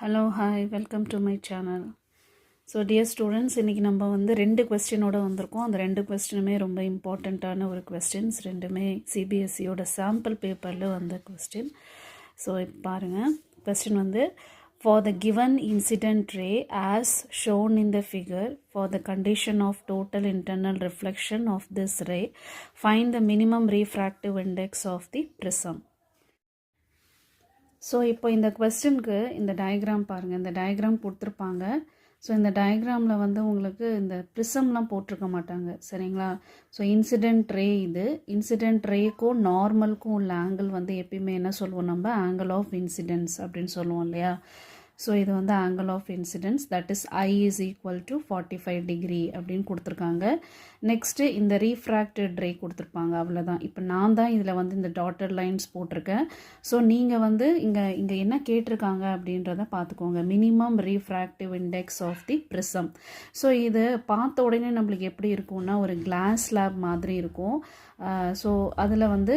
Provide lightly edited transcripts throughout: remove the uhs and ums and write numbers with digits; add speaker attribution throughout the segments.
Speaker 1: Hello, hi, welcome to my channel. So dear students, இன்னைக்கு நம்ம வந்து ரெண்டு கொஸ்டினோட வந்திருக்கோம். அந்த ரெண்டு கொஸ்டினுமே ரொம்ப இம்பார்ட்டண்ட்டான ஒரு கொஸ்டின்ஸ், ரெண்டுமே சிபிஎஸ்சியோட சாம்பிள் பேப்பரில் வந்த கொஸ்டின். ஸோ இப்போ பாருங்கள், கொஸ்டின் வந்து for the given incident ray as shown in the figure, for the condition of total internal reflection of this ray, find the minimum refractive index of the prism. So இப்போ இந்த கொஸ்டினுக்கு இந்த diagram பாருங்கள், இந்த diagram கொடுத்துருப்பாங்க. So இந்த டயக்ராமில் வந்து உங்களுக்கு இந்த ப்ரிசம்லாம் போட்டிருக்க மாட்டாங்க, சரிங்களா? ஸோ இன்சிடென்ட் ரே, இது இன்சிடென்ட் ரேக்கும் நார்மலுக்கும் உள்ள ஆங்கிள் வந்து எப்பயுமே என்ன சொல்லுவோம், நம்ம ஆங்கிள் ஆஃப் இன்சிடென்ஸ் அப்படின்னு சொல்லுவோம் இல்லையா? ஸோ இது வந்து angle of incidence, that is I is equal to 45 degree அப்படின்னு கொடுத்துருக்காங்க. நெக்ஸ்ட்டு இந்த ரீஃப்ராக்டட் ரே கொடுத்துருப்பாங்க, அவ்வளோதான். இப்போ நான் தான் இதில் வந்து இந்த டாட்டட் லைன்ஸ் போட்டிருக்கேன். ஸோ நீங்கள் வந்து இங்கே என்ன கேட்டிருக்காங்க அப்படின்றத பார்த்துக்கோங்க, minimum refractive index of the prism. So இது பார்த்த உடனே நம்மளுக்கு எப்படி இருக்கும்னா ஒரு கிளாஸ் ஸ்லாப் மாதிரி இருக்கும். ஸோ அதில் வந்து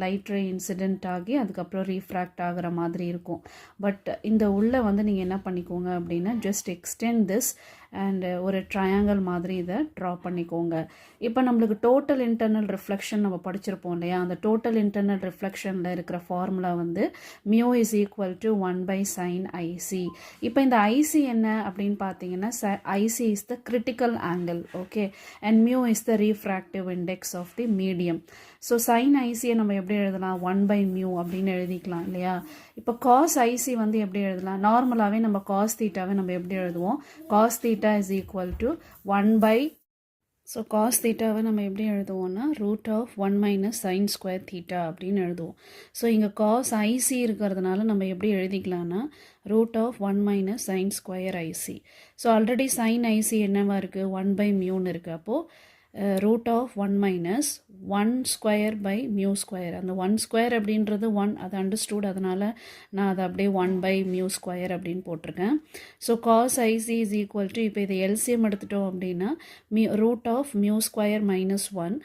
Speaker 1: லைட் ரே இன்சிடென்ட் ஆகி அதுக்கப்புறம் ரீஃப்ராக்ட் ஆகிற மாதிரி இருக்கும். பட் இந்த உள்ளே வந்து நீங்கள் என்ன பண்ணிக்கோங்க அப்படின்னா ஜஸ்ட் எக்ஸ்டெண்ட் திஸ் அண்ட் ஒரு ட்ரையாங்கிள் மாதிரி இதை ட்ரா பண்ணிக்கோங்க. இப்போ நம்மளுக்கு டோட்டல் இன்டர்னல் ரிஃப்ளெக்ஷன் நம்ம படிச்சிருப்போம் இல்லையா? அந்த டோட்டல் இன்டர்னல் ரிஃப்ளெக்ஷனில் இருக்கிற ஃபார்முலா வந்து mu is equal to 1/sin IC. இப்போ இந்த ஐசி என்ன அப்படின்னு பார்த்தீங்கன்னா IC is the critical angle, okay, and mu is the refractive index of the medium. So sine ஐசியை நம்ம எப்படி எழுதலாம், 1/μ அப்படின்னு எழுதிக்கலாம் இல்லையா? இப்போ காஸ் ஐசி வந்து எப்படி எழுதலாம், நார்மலாகவே நம்ம காஸ் தீட்டாவை நம்ம எப்படி எழுதுவோம், cos theta is equal to 1/, so cos தீட்டாவை நம்ம எப்படி எழுதுவோம்னா √1 - sin ஸ்கொயர் தீட்டா அப்படின்னு எழுதுவோம். ஸோ இங்கே காஸ் ஐசி இருக்கிறதுனால நம்ம எப்படி எழுதிக்கலாம்னா √1 - sin square I C. So already sine I C என்னவா இருக்குது, 1/μன்னு இருக்குது. அப்போது √1 - 1 ஸ்கொயர் பை மியூ ஸ்கொயர். அந்த 1 ஸ்கொயர் அப்படின்றது 1, அது அண்டர்ஸ்டூட், அதனால் நான் அதை அப்படியே 1/μ ஸ்கொயர் அப்படின்னு போட்டிருக்கேன். So cos IC is equal to, இப்போ இதை எல்சிஎம் எடுத்துட்டோம் அப்படின்னா √μ square -1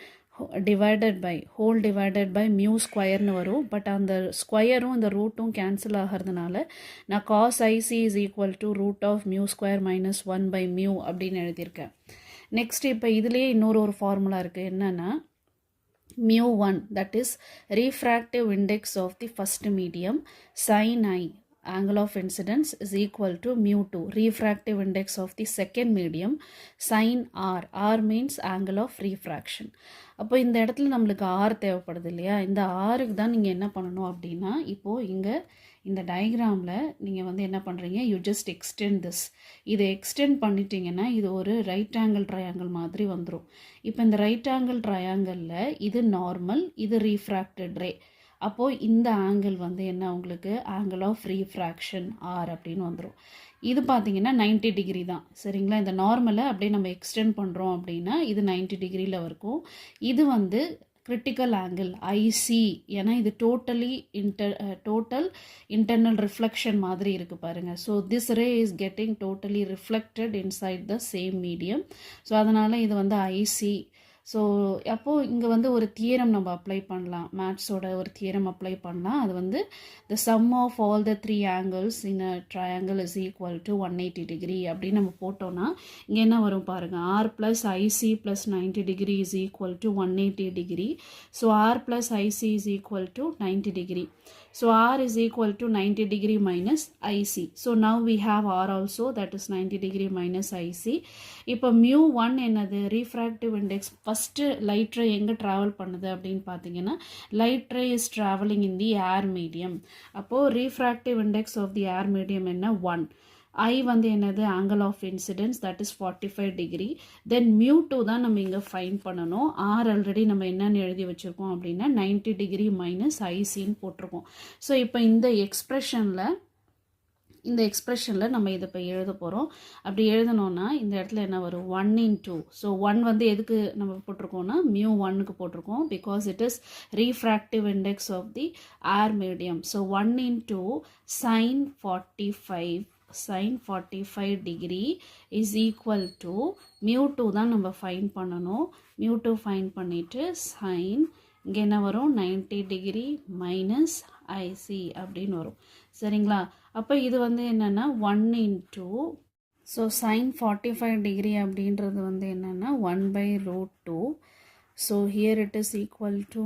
Speaker 1: divided by whole divided by mu ஸ்கொயர்னு வரும். பட் அந்த ஸ்கொயரும் இந்த ரூட்டும் கேன்சல் ஆகிறதுனால நான் cos IC is equal to √μ square -1/μ அப்படின்னு எழுதியிருக்கேன். நெக்ஸ்ட் இப்போ இதுலேயே இன்னொரு ஃபார்முலா இருக்குது, என்னென்னா μ1, that is refractive index of the first medium, sin I angle of incidence is equal to μ2, refractive index of the second medium, sin R. R means angle of refraction. அப்போ இந்த இடத்துல நம்மளுக்கு R தேவைப்படுது இல்லையா? இந்த Rக்கு தான் நீங்கள் என்ன பண்ணணும் அப்படின்னா, இப்போது இங்கே இந்த டயக்ராமில் நீங்கள் வந்து என்ன பண்ணுறீங்க, யூ ஜஸ்ட் எக்ஸ்டெண்ட் திஸ். இதை எக்ஸ்டெண்ட் பண்ணிட்டீங்கன்னா இது ஒரு ரைட் ஆங்கிள் ட்ரையாங்கிள் மாதிரி வந்துடும். இப்போ இந்த ரைட் ஆங்கிள் ட்ரையாங்கிளில் இது நார்மல், இது ரீஃப்ராக்டட் ரே. அப்போது இந்த ஆங்கிள் வந்து என்ன, உங்களுக்கு ஆங்கிள் ஆஃப் ரீஃப்ராக்ஷன் ஆர் அப்படின்னு வந்துடும். இது பார்த்தீங்கன்னா 90 டிகிரி தான், சரிங்களா? இந்த நார்மலை அப்படியே நம்ம எக்ஸ்டெண்ட் பண்ணுறோம் அப்படின்னா இது 90 டிகிரியில் இருக்கும். இது வந்து கிரிட்டிக்கல் ஆங்கிள் ஐசி, ஏன்னா இது டோட்டல் இன்டர்னல் ரிஃப்ளெக்ஷன் மாதிரி இருக்குது பாருங்கள். So this ray is getting totally reflected inside the same medium. So அதனால் இது வந்து ஐசி. ஸோ அப்போது இங்கே வந்து ஒரு தியரம் நம்ம அப்ளை பண்ணலாம், மேத்ஸோட ஒரு தியரம் அப்ளை பண்ணலாம். அது வந்து the sum of all the 3 angles in a triangle is equal to 180 degree அப்படின்னு நம்ம போட்டோன்னா இங்கே என்ன வரும் பாருங்கள், R + IC + 90 degree is equal to 180 degree. So R + IC is equal to 90 degree. So R is equal to 90 degree minus IC. So now we have R also, that is 90 degree minus IC. இப்போ μ1 என்னது, refractive index. First light ray எங்கே travel பண்ணுது அப்படின்னு பார்த்தீங்கன்னா light ray is traveling in the air medium. அப்போது refractive index of the air medium என்ன, 1. I வந்து என்னது, angle of incidence, that is 45 degree. Then μ2 தான் நம்ம இங்கே ஃபைன் பண்ணணும். R ஆல்ரெடி நம்ம என்னென்னு எழுதி வச்சுருக்கோம் அப்படின்னா 90 degree minus ICன்னு போட்டிருக்கோம். ஸோ இப்போ இந்த எக்ஸ்ப்ரெஷனில் நம்ம இதை இப்போ எழுத போகிறோம். அப்படி எழுதணும்னா இந்த இடத்துல என்ன வரும், 1 × ஸோ 1 வந்து எதுக்கு நம்ம போட்டிருக்கோம்னா μ1க்கு போட்டிருக்கோம், because it is refractive index of the air medium. So 1 × sin 45 degree is equal to μ2 தான் நம்ம ஃபைன் பண்ணணும். μ2 ஃபைன் பண்ணிவிட்டு sin இங்கே என்ன வரும், 90 டிகிரி மைனஸ் ஐசி அப்படின்னு வரும், சரிங்களா? அப்போ இது வந்து என்னென்னா 1 இன்ட்டு ஸோ sin 45 டிகிரி அப்படின்றது வந்து என்னென்னா 1/√2. So here it is equal to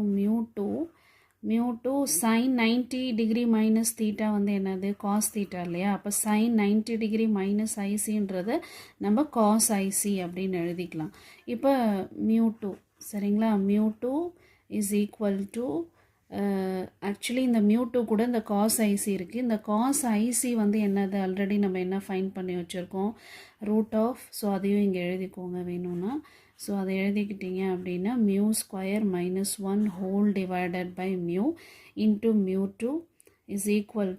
Speaker 1: mu2 sin 90 degree minus theta வந்து என்னது cos தீட்டா இல்லையா? அப்போ sin 90 டிகிரி மைனஸ் ஐசின்றதை நம்ம cos ஐசி அப்படின்னு எழுதிக்கலாம். இப்போ mu2 சரிங்களா? mu2 is equal to actually இந்த mu2 கூட இந்த cos ஐசி இருக்குது. இந்த cos ஐசி வந்து என்னது ஆல்ரெடி நம்ம என்ன ஃபைண்ட் பண்ணி வச்சுருக்கோம் ரூட் ஆஃப். ஸோ அதையும் இங்கே எழுதிக்கோங்க வேணும்னா. ஸோ அதை எழுதிக்கிட்டீங்க அப்படின்னா mu² minus 1 whole divided by mu into mu2 is equal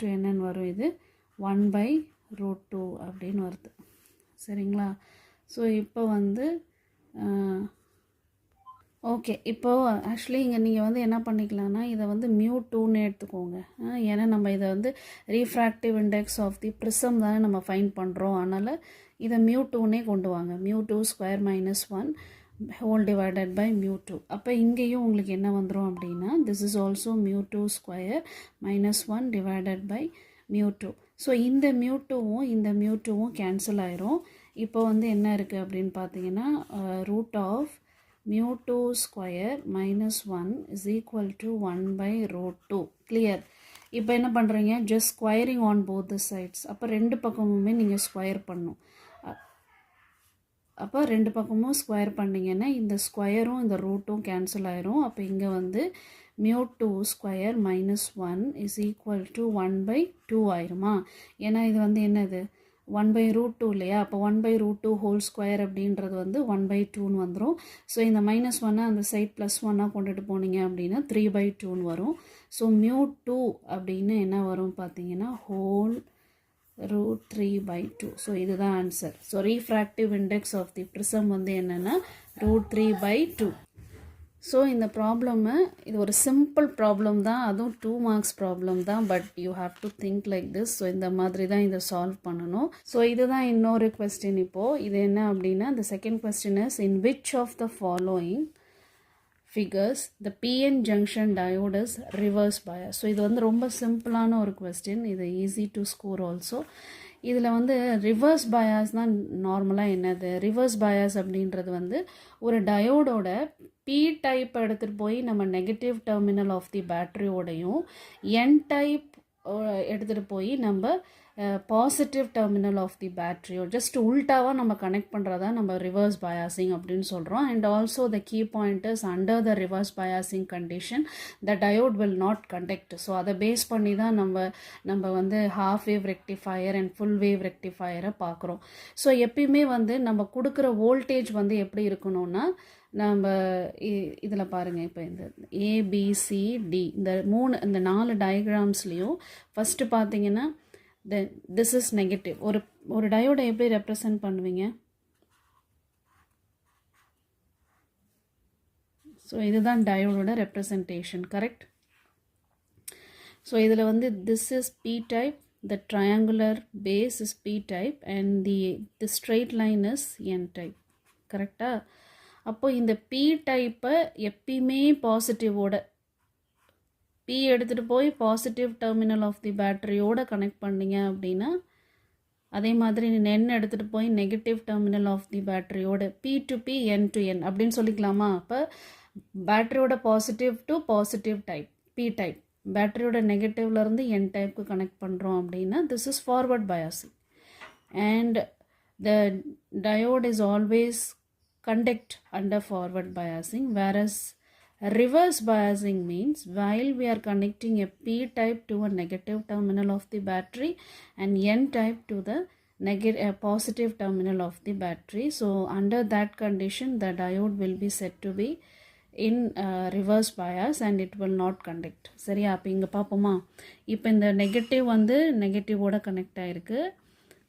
Speaker 1: to என்னன்னு வரும் இது 1/√2 அப்படின்னு வருது சரிங்களா? ஸோ இப்போ வந்து ஓகே. இப்போது ஆக்சுவலி இங்கே நீங்கள் வந்து என்ன பண்ணிக்கலாம்னா இதை வந்து mu2ன்னு எடுத்துக்கோங்க. ஏன்னா நம்ம இதை வந்து refractive index of the prism தானே நம்ம ஃபைண்ட் பண்ணுறோம். அதனால் இதை mu2ன்னே கொண்டு வாங்க. mu2² minus 1 whole divided by mu2. அப்போ இங்கேயும் உங்களுக்கு என்ன வந்துடும் அப்படின்னா this is also mu2² minus 1 divided by mu2. So இந்த mu2வும் கேன்சல் ஆயிரும். இப்போ வந்து என்ன இருக்குது அப்படின்னு பார்த்தீங்கன்னா root of mu2² minus 1 is equal to 1/√2. Clear? இப்போ என்ன பண்ணுறீங்க just squaring on both the sides. அப்போ ரெண்டு பக்கமுமே நீங்கள் ஸ்கொயர் பண்ணணும். அப்போ ரெண்டு பக்கமும் ஸ்கொயர் பண்ணிங்கன்னா இந்த ஸ்கொயரும் இந்த ரூட்டும் கேன்சல் ஆயிரும். அப்போ இங்கே வந்து mu2² minus 1 is equal to 1/2 ஆயிருமா? ஏன்னா இது வந்து என்னது 1/√2 இல்லையா? அப்போ 1/√2 ஹோல் ஸ்கொயர் அப்படின்றது வந்து 1/2ன்னு வந்துடும். ஸோ இந்த மைனஸ் 1 அந்த சைட் ப்ளஸ் 1 கொண்டுட்டு போனீங்க அப்படின்னா 3/2ன்னு வரும். ஸோ mu2 அப்படின்னு என்ன வரும் பார்த்தீங்கன்னா ஹோல் √3/2. ஸோ இதுதான் answer. So refractive index of the prism வந்து என்னென்னா √3/2. ஸோ இந்த ப்ராப்ளமை இது ஒரு சிம்பிள் ப்ராப்ளம் தான், அதுவும் 2 மார்க்ஸ் ப்ராப்ளம் தான். But you have to think like this. So இந்த மாதிரி தான் இதை சால்வ் பண்ணணும். ஸோ இதுதான் இன்னொரு கொஸ்டின். இப்போது இது என்ன அப்படின்னா the second question is in which of the following figures the PN junction diode is reverse bias. So இது வந்து ரொம்ப சிம்பிளான ஒரு கொஸ்டின். இது ஈஸி டு ஸ்கோர் ஆல்சோ. இதில் வந்து ரிவர்ஸ் பயாஸ் தான் நார்மலாக என்னது ரிவர்ஸ் பயாஸ் அப்படின்றது வந்து ஒரு டயோடோட பி டைப் எடுத்துகிட்டு போய் நம்ம நெகட்டிவ் டெர்மினல் ஆஃப் தி பேட்டரியோடையும் என் டைப் எடுத்துகிட்டு போய் நம்ம பாசிட்டிவ் டெர்மினல் ஆஃப் தி பேட்டரியோ ஜஸ்ட் உல்ட்டாவாக நம்ம கனெக்ட் பண்ணுறதா நம்ம ரிவர்ஸ் பயாசிங் அப்படின்னு சொல்கிறோம். And also the key point is under the reverse biasing condition the diode will not conduct. So அதை பேஸ் பண்ணி தான் நம்ம வந்து half wave rectifier and full wave ரெக்டிஃபயரை பார்க்குறோம். ஸோ எப்பயுமே வந்து நம்ம கொடுக்குற வோல்டேஜ் வந்து எப்படி இருக்கணும்னா நம்ம இதில் பாருங்கள். இப்போ இந்த ஏபிசிடி இந்த 4 டயக்ராம்ஸ்லேயும் ஃபஸ்ட்டு பார்த்தீங்கன்னா திஸ் இஸ் நெகட்டிவ். ஒரு டயோடை எப்படி ரெப்ரசன்ட் பண்ணுவீங்க? ஸோ இதுதான் டயோடோட ரெப்ரசன்டேஷன், கரெக்ட்? ஸோ இதில் வந்து this is B type, the triangular base is p type and the straight line is n type, கரெக்டா? அப்போ இந்த p டைப்பை எப்பயுமே பாசிட்டிவோட பி எடுத்துகிட்டு போய் பாசிட்டிவ் டெர்மினல் ஆஃப் தி பேட்டரியோட கனெக்ட் பண்ணிங்க அப்படின்னா அதே மாதிரி என் எடுத்துகிட்டு போய் நெகட்டிவ் டெர்மினல் ஆஃப் தி பேட்டரியோட P to P N to N அப்படின்னு சொல்லிக்கலாமா? அப்போ பேட்டரியோட positive to positive type P type, பேட்டரியோட நெகட்டிவ்லேருந்து என் டைப்புக்கு கனெக்ட் பண்ணுறோம் அப்படின்னா this is forward biasing. And the diode is always conduct under forward biasing, whereas reverse biasing means while we are connecting a p type to a negative terminal of the battery and n type to the positive terminal of the battery, so under that condition the diode will be said to be in reverse bias and it will not conduct. சரியா? அப்போ இங்கே பார்ப்போமா? இப்போ இந்த negative வந்து நெகட்டிவோட connect ஆகிருக்கு.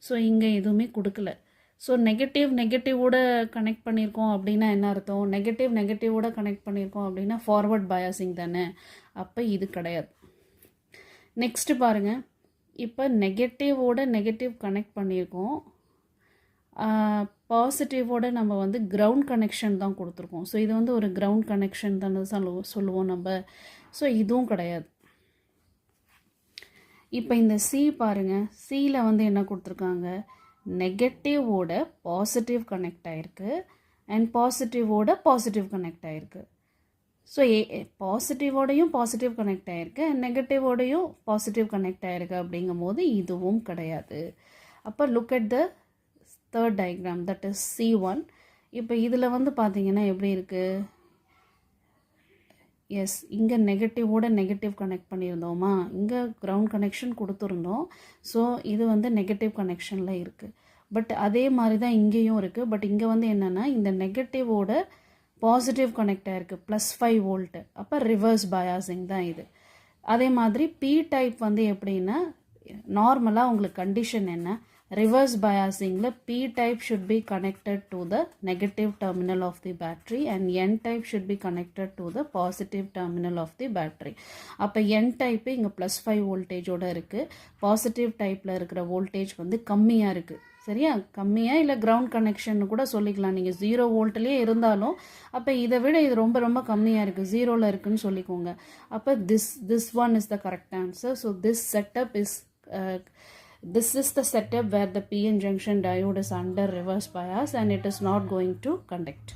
Speaker 1: So இங்கே எதுவுமே கொடுக்கல. ஸோ நெகட்டிவோட கனெக்ட் பண்ணியிருக்கோம் அப்படின்னா என்ன அர்த்தம்? நெகட்டிவோட கனெக்ட் பண்ணியிருக்கோம் அப்படின்னா ஃபார்வர்ட் பயாசிங் தானே. அப்போ இது கிடையாது. நெக்ஸ்ட்டு பாருங்கள். இப்போ நெகட்டிவ் கனெக்ட் பண்ணியிருக்கோம், பாசிட்டிவோட நம்ம வந்து கிரவுண்ட் கனெக்ஷன் தான் கொடுத்துருக்கோம். ஸோ இது வந்து ஒரு கிரவுண்ட் கனெக்ஷன் தானே சொல்லுவோம் நம்ம. ஸோ இதுவும் கிடையாது. இப்போ இந்த சி பாருங்கள், சியில் வந்து என்ன கொடுத்துருக்காங்க, நெகட்டிவோட பாசிட்டிவ் கனெக்ட் ஆகிருக்கு அண்ட் பாசிட்டிவோட பாசிட்டிவ் கனெக்ட் ஆகிருக்கு. ஸோ பாசிட்டிவோடையும் பாசிட்டிவ் கனெக்ட் ஆகிருக்கு அண்ட் நெகட்டிவோடையும் பாசிட்டிவ் கனெக்ட் ஆகிருக்கு அப்படிங்கும் போது இதுவும் கிடையாது. அப்போ look at the third diagram, that is C1. இப்போ இதில் வந்து பார்த்தீங்கன்னா எப்படி இருக்குது, எஸ் இங்கே நெகட்டிவோட நெகட்டிவ் கனெக்ட் பண்ணியிருந்தோமா, இங்கே கிரவுண்ட் கனெக்ஷன் கொடுத்துருந்தோம். ஸோ இது வந்து நெகட்டிவ் கனெக்ஷனில் இருக்குது. பட் அதே மாதிரி தான் இங்கேயும் இருக்குது. பட் இங்கே வந்து என்னென்னா இந்த நெகட்டிவோட பாசிட்டிவ் கனெக்ட் ஆகிருக்கு +5 வோல்ட்டு. அப்போ ரிவர்ஸ் பயாசிங் தான் இது. அதே மாதிரி பி டைப் வந்து எப்படின்னா, நார்மலாக உங்களுக்கு கண்டிஷன் என்ன, ரிவர்ஸ் பயாசிங்கில் P type should be connected to the negative terminal of the battery and N type should be connected to the positive terminal of the battery. அப்போ என் டைப்பு இங்கே +5 வோல்டேஜோடு இருக்குது, positive டைப்பில் இருக்கிற வோல்டேஜ் வந்து கம்மியாக இருக்குது. சரியா, கம்மியாக இல்லை கிரவுண்ட் கனெக்ஷன் கூட சொல்லிக்கலாம். நீங்கள் 0 வோல்ட்லேயே இருந்தாலும் அப்போ இதை விட இது ரொம்ப ரொம்ப கம்மியாக இருக்குது, 0ல் இருக்குதுன்னு சொல்லிக்கோங்க. அப்போ this one is the correct answer. So this is the setup where the PN junction diode is under reverse bias and it is not going to conduct.